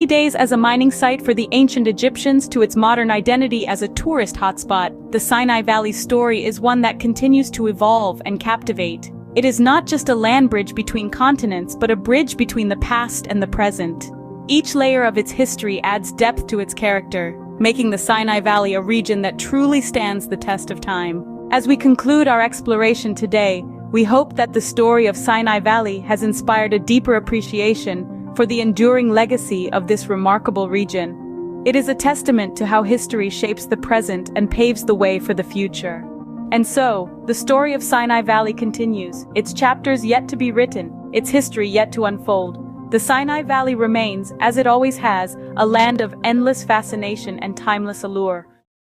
days as a mining site for the ancient Egyptians to its modern identity as a tourist hotspot, the Sinai Valley's story is one that continues to evolve and captivate. It is not just a land bridge between continents, but a bridge between the past and the present. Each layer of its history adds depth to its character, making the Sinai Valley a region that truly stands the test of time. As we conclude our exploration today, we hope that the story of Sinai Valley has inspired a deeper appreciation for the enduring legacy of this remarkable region. It is a testament to how history shapes the present and paves the way for the future. And so, the story of Sinai Valley continues, its chapters yet to be written, its history yet to unfold. The Sinai Valley remains, as it always has, a land of endless fascination and timeless allure,